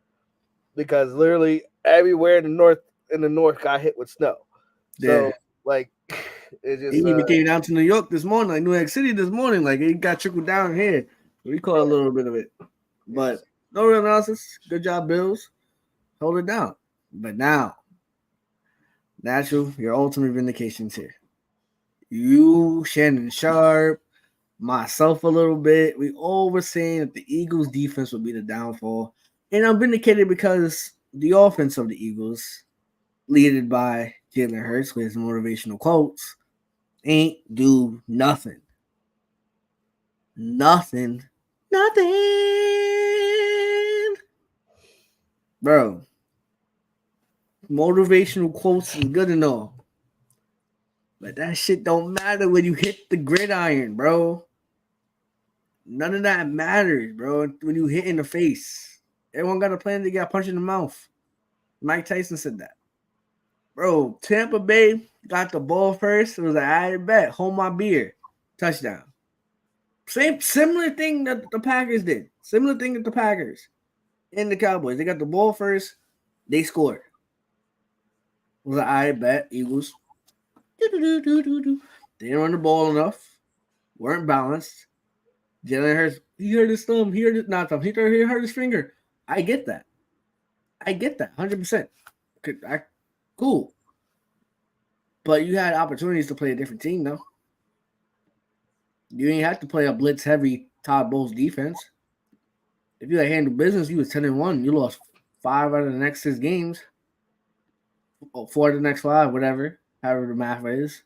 because literally everywhere in the north got hit with snow. So it just even came down to New York this morning, like New York City this morning, like it got trickled down here. We caught a little bit of it, but no real analysis. Good job, Bills. Hold it down. But now, Natural, your ultimate vindication's here. You, Shannon Sharp, myself a little bit. We all were saying that the Eagles' defense would be the downfall. And I'm vindicated because the offense of the Eagles, led by Jalen Hurts with his motivational quotes, ain't do nothing. Nothing. Bro, motivational quotes is good and all. But that shit don't matter when you hit the gridiron, bro. None of that matters, bro. When you hit in the face. Everyone got a plan to get punched in the mouth. Mike Tyson said that. Bro, Tampa Bay got the ball first. It was like, I bet. Hold my beer. Touchdown. Similar thing that the Packers did. Similar thing that the Packers and the Cowboys. They got the ball first. They scored. It was like, I bet. Eagles. They didn't run the ball enough. Weren't balanced. Jalen Hurts, he hurt his thumb. He hurt his, not thumb. He hurt his finger. I get that. 100%. Cool. But you had opportunities to play a different team, though. You didn't have to play a blitz heavy Todd Bowles defense. If you had handled business, you was 10-1. You lost 5 out of the next 6 games. Or 4 out of the next 5, whatever. However the math is.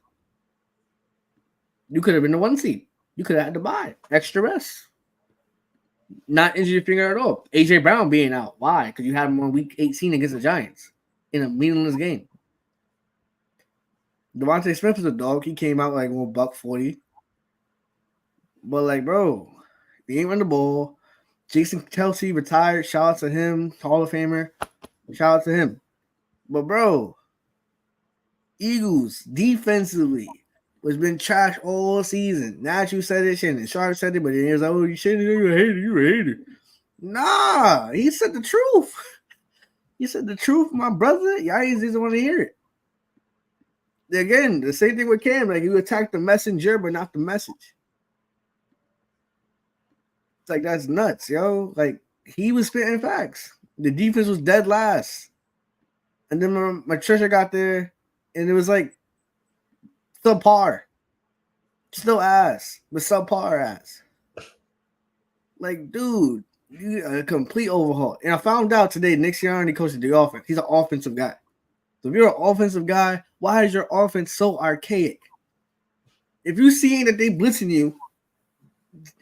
You could have been the 1 seed. You could have had to buy extra rest. Not injure your finger at all. AJ Brown being out. Why? Because you had him on week 18 against the Giants in a meaningless game. Devontae Smith is a dog. He came out like $140. But like, bro, he ain't run the ball. Jason Kelsey retired. Shout out to him. Hall of Famer. Shout out to him. But bro, Eagles defensively was been trash all season. Not you said it, Shannon. Sharp said it, but he was like, oh, you shouldn't. You a hater. You a hater. Nah, he said the truth. He said the truth, my brother. Y'all just want to hear it. Again, the same thing with Cam. Like, you attacked the messenger, but not the message. It's like, that's nuts, yo. Like, he was spitting facts. The defense was dead last. And then my treasure got there, and it was like, subpar. Still ass, but subpar ass. Like, dude, a complete overhaul. And I found out today, Nick Sirianni coaches the offense. He's an offensive guy. So if you're an offensive guy, why is your offense so archaic? If you're seeing that they blitzing you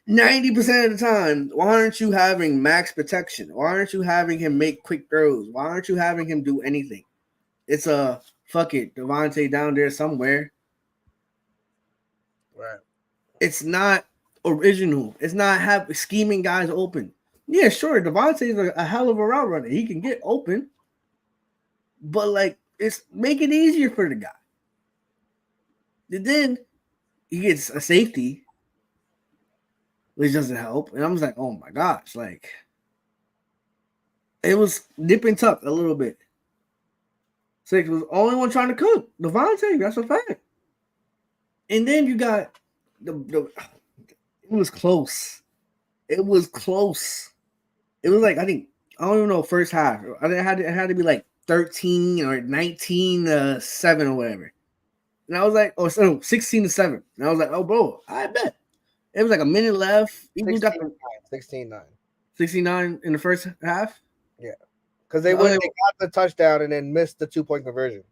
90% of the time, why aren't you having max protection? Why aren't you having him make quick throws? Why aren't you having him do anything? It's a fuck it, Devontae down there somewhere. Right. It's not original. It's not scheming guys open. Yeah, sure, Devontae's a hell of a route runner. He can get open. But, like, it's make it easier for the guy. And then he gets a safety, which doesn't help. And I'm just like, oh, my gosh. Like, it was nip and tuck a little bit. Six was the only one trying to cook. Devontae, that's a fact. And then you got it was close. It was close. It was like, I don't even know, first half. It had to be like 13 or 19-7 or whatever. And I was like, 16-7. And I was like, oh, bro, I bet. It was like a minute left. 16-9. 69 in the first half? Yeah. Because they got the touchdown and then missed the 2-point conversion.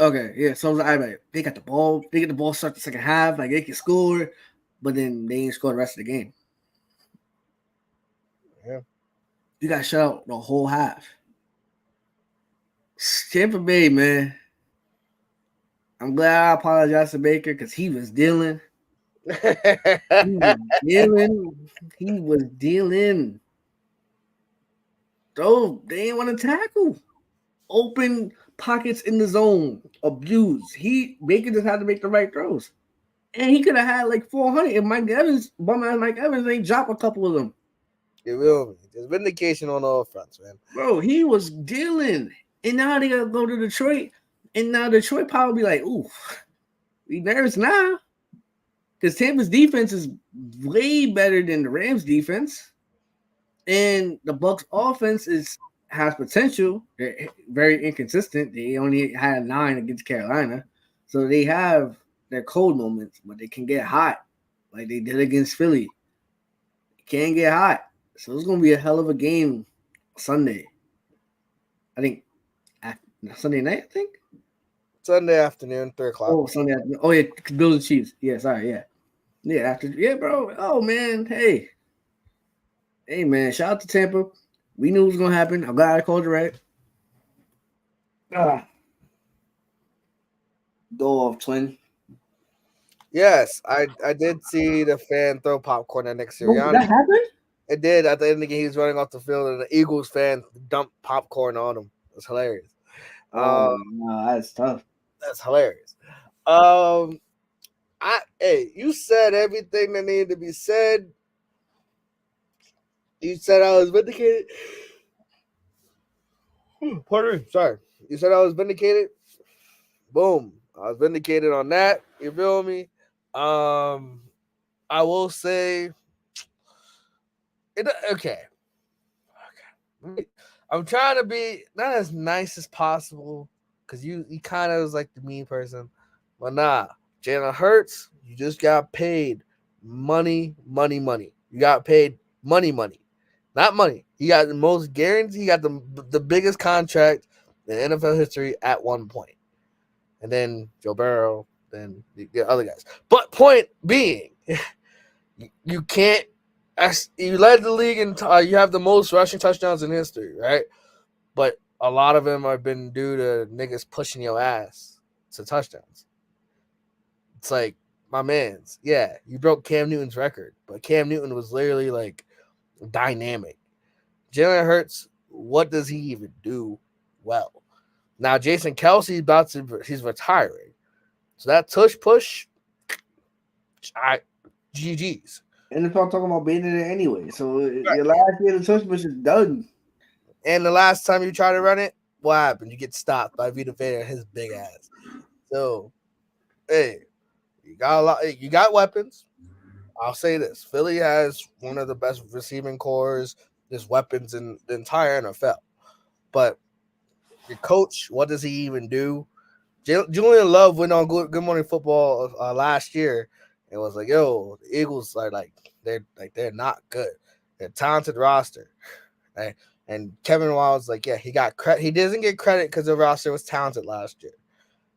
Okay, yeah. So I was like, I bet they got the ball. They get the ball start the second half. Like, they can score, but then they ain't score the rest of the game. Yeah. You got shut out the whole half. Tampa Bay, man. I'm glad I apologized to Baker because he was dealing. He was dealing. So they didn't want to tackle. Open pockets in the zone. Abuse. Baker just had to make the right throws. And he could have had like 400 if Mike Evans ain't dropped a couple of them. It will be. There's vindication on all fronts, man. Bro, he was dealing. And now they got to go to Detroit. And now Detroit probably be like, ooh, we nervous now. Because Tampa's defense is way better than the Rams' defense. And the Bucs' offense has potential. They're very inconsistent. They only had 9 against Carolina. So they have their cold moments, but they can get hot like they did against Philly. They can get hot. So it's going to be a hell of a game Sunday. I think Sunday night. I think Sunday afternoon, 3:00. Oh, Sunday afternoon. Oh yeah, Bills and Chiefs. Yeah, sorry. Yeah. Bro. Oh man, hey, man. Shout out to Tampa. We knew it was gonna happen. I'm glad I called you right. Go off, twin. Yes, I did see the fan throw popcorn at Nick Sirianni. That happened? It did. At the end of the game, he was running off the field, and the Eagles fan dumped popcorn on him. It was hilarious. Oh no, that's tough. That's hilarious. You said everything that needed to be said. You said I was vindicated. Pardon me. Sorry. You said I was vindicated. Boom. I was vindicated on that. You feel me? I will say it. Okay. I'm trying to be not as nice as possible because you kind of was like the mean person. But nah, Jalen Hurts, you just got paid money. You got paid money. Not money. He got the most guaranteed. He got the biggest contract in NFL history at one point. And then Joe Burrow, then the other guys. But point being, you can't. You led the league and you have the most rushing touchdowns in history, right? But a lot of them have been due to niggas pushing your ass to touchdowns. It's like, my man's, yeah, you broke Cam Newton's record, but Cam Newton was literally like dynamic. Jalen Hurts, what does he even do well? Now Jason Kelce he's retiring, so that push, GG's. NFL talking about being in it anyway, so your last year of tush push is done. And the last time you try to run it, what happened? You get stopped by Vita Vea and his big ass. So, hey, you got a lot. You got weapons. I'll say this: Philly has one of the best receiving cores, just weapons in the entire NFL. But your coach, what does he even do? Julian Love went on Good Morning Football last year and was like, "Yo, the Eagles are they're not good. They're a talented roster." Right? And Kevin Wild's like, "Yeah, he got credit. He doesn't get credit because the roster was talented last year,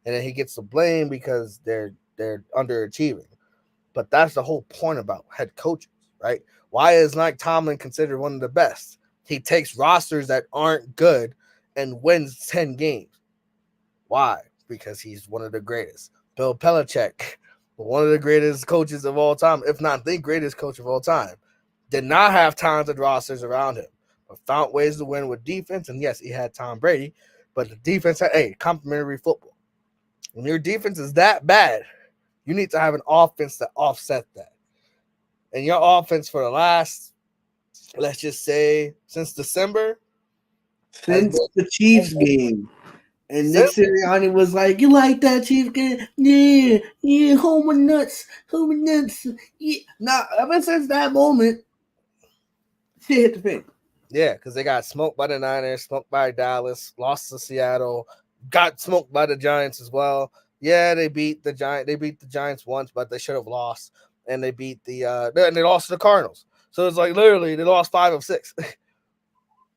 and then he gets the blame because they're underachieving." But that's the whole point about head coaches, right? Why is Mike Tomlin considered one of the best? He takes rosters that aren't good and wins 10 games. Why? Because he's one of the greatest. Bill Belichick, one of the greatest coaches of all time, if not the greatest coach of all time, did not have talented rosters around him, but found ways to win with defense. And yes, he had Tom Brady, but the defense had complementary football. When your defense is that bad, you need to have an offense to offset that. And your offense for the last, let's just say, since December. Since the Chiefs game. And Nick Sirianni was like, "You like that Chiefs game? Yeah, homer nuts. Yeah." Now, ever since that moment, shit hit the fan. Yeah, because they got smoked by the Niners, smoked by Dallas, lost to Seattle, got smoked by the Giants as well. Yeah, they beat the Giants once, but they should have lost. And they beat and they lost to the Cardinals. So it's like literally they lost 5 of 6.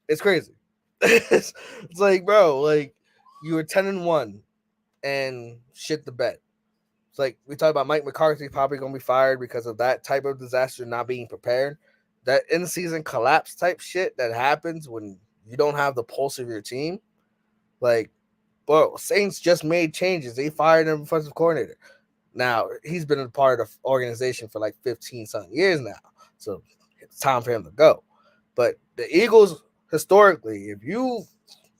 It's crazy. It's like, bro, like you were 10-1 and shit the bed. It's like we talked about Mike McCarthy probably gonna be fired because of that type of disaster, not being prepared. That in-season collapse type shit that happens when you don't have the pulse of your team. Like, bro, Saints just made changes. They fired an offensive coordinator. Now, he's been a part of the organization for like 15-something years now. So it's time for him to go. But the Eagles, historically, if you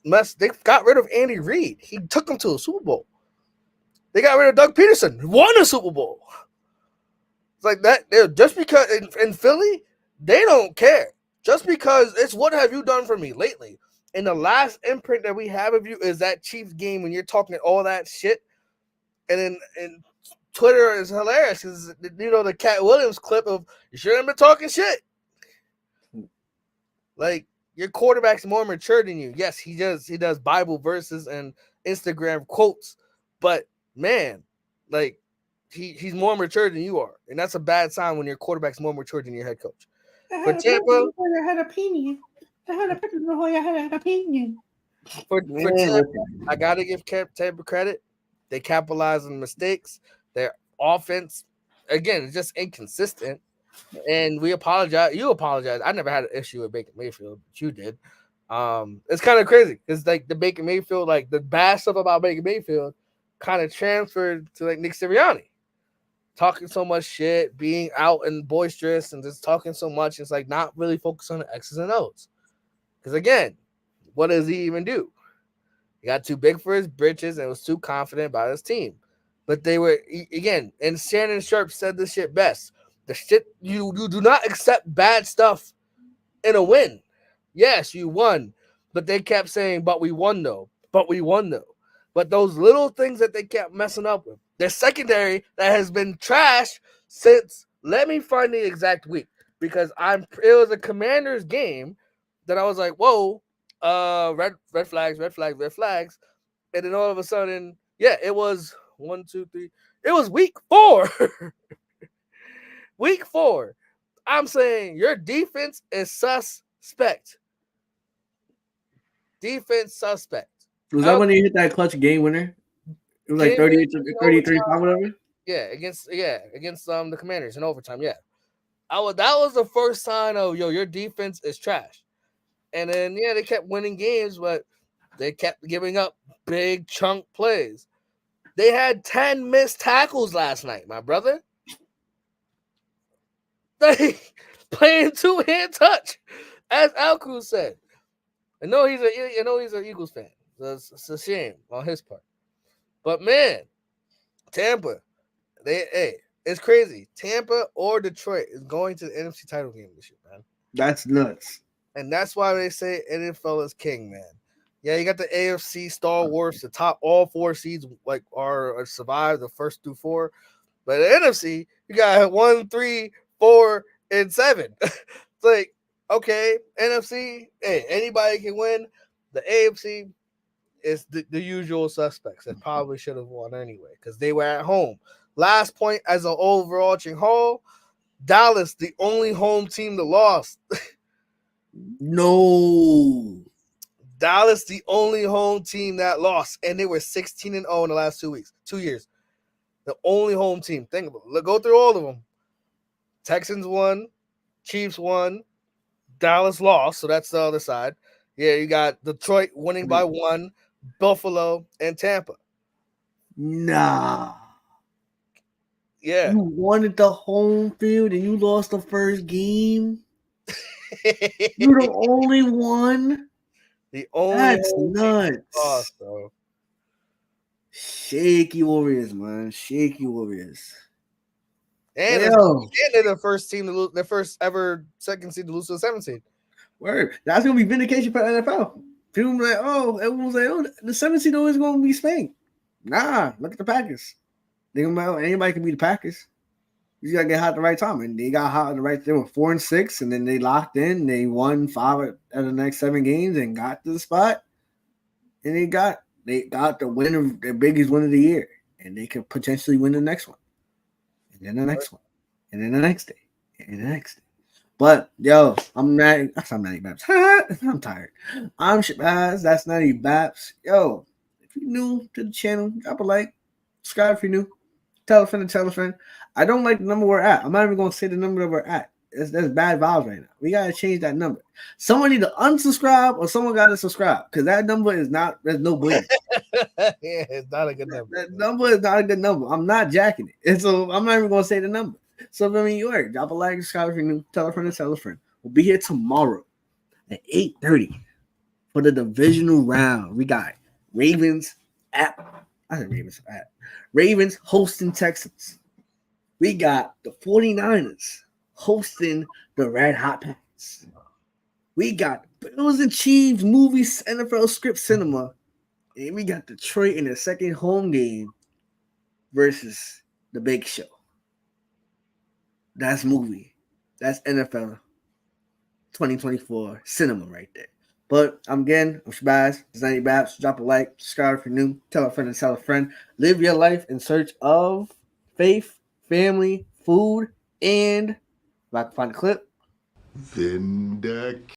they got rid of Andy Reid. He took them to a Super Bowl. They got rid of Doug Peterson, won a Super Bowl. It's like that. Just because in Philly, they don't care. Just because it's what have you done for me lately? And the last imprint that we have of you is that Chiefs game when you're talking all that shit. And then Twitter is hilarious because, the Cat Williams clip of you shouldn't have been talking shit. Like, your quarterback's more mature than you. Yes, he does Bible verses and Instagram quotes, but man, like he's more mature than you are, and that's a bad sign when your quarterback's more mature than your head coach. For Tampa, I had opinion. I had an opinion. For Man, Tampa, I gotta give Tampa credit. They capitalize on mistakes. Their offense, again, is just inconsistent. And we apologize. You apologize. I never had an issue with Baker Mayfield, but you did. It's kind of crazy because like the Baker Mayfield, like the bad stuff about Baker Mayfield, kind of transferred to like Nick Sirianni, talking so much shit, being out and boisterous, and just talking so much. It's like not really focused on the X's and O's. Because again, what does he even do? He got too big for his britches and was too confident about his team. But they were again, and Shannon Sharp said this shit best. The shit you do not accept bad stuff in a win. Yes, you won, but they kept saying, "But we won though. But we won though." But those little things that they kept messing up with, their secondary that has been trash since. Let me find the exact week because it was a Commanders game that I was like, "Whoa, red flags, red flags, red flags," and then all of a sudden, yeah, it was 1, 2, 3. It was week 4. Week 4. I'm saying your defense is suspect. Defense suspect. Was that when they hit that clutch game winner? It was like 33, whatever. Yeah, against the Commanders in overtime. Yeah, that was the first sign of your defense is trash. And then they kept winning games, but they kept giving up big chunk plays. They had 10 missed tackles last night, my brother. They playing 2-hand touch, as Alcu said. I know he's an Eagles fan. It's a shame on his part. But man, Tampa, it's crazy. Tampa or Detroit is going to the NFC title game this year, man. That's nuts. And that's why they say NFL is king, man. Yeah, you got the AFC stalwarts, the top all 4 seeds like are survived the first through 4. But the NFC, you got 1, 3, 4, and 7. It's like, okay, NFC, hey, anybody can win. The AFC is the usual suspects that probably should have won anyway because they were at home. Last point as an overarching whole, Dallas, the only home team that lost. No. Dallas, the only home team that lost, and they were 16-0 in the last 2 years. The only home team. Think about it. Go through all of them. Texans won, Chiefs won, Dallas lost, so that's the other side. Yeah, you got Detroit winning by 1, Buffalo, and Tampa. Nah. Yeah. You wanted the home field and you lost the first game? You're the only one? The only That's nuts. lost, bro. Shaky Warriors, man. Shaky Warriors. And they're the first team to lose, their first ever second seed to lose to the 7th seed. Word. That's gonna be vindication for the NFL. People like, everyone's like, the 7th seed always gonna be Spain. Nah, look at the Packers. They gonna anybody can be the Packers. You just gotta get hot at the right time, and they got hot at the right. They were 4-6, and then they locked in. They won 5 out of the next 7 games and got to the spot. And they got the win of their biggest win of the year, and they could potentially win the next one, and then the next one, and then the next day, and the next day. But yo, I'm Natty Baps. I'm tired. I'm Shabazz. That's Natty Baps. Yo, if you're new to the channel, drop a like, subscribe if you're new. Tell a friend to tell a friend. I don't like the number we're at. I'm not even gonna say the number that we're at. There's bad vibes right now. We gotta change that number. Someone need to unsubscribe or someone gotta subscribe because that number is not. There's no blame. Yeah, it's not a good number. That number is not a good number. I'm not jacking it, and so I'm not even gonna say the number. So I mean, you work. Drop a like, subscribe if you're new. Tell a friend to tell a friend. We'll be here tomorrow at 8:30 for the divisional round. We got Ravens at. I said Ravens at. Ravens hosting Texans. We got the 49ers hosting the Red Hot Pants. We got Bills and Chiefs movies, NFL script cinema. And we got Detroit in the second home game versus the Big Show. That's movie. That's NFL 2024 cinema right there. But I'm Shabazz. Zany Baps. Drop a like, subscribe if you're new. Tell a friend to tell a friend. Live your life in search of faith, family, food, and if I can find a clip. Vindicate.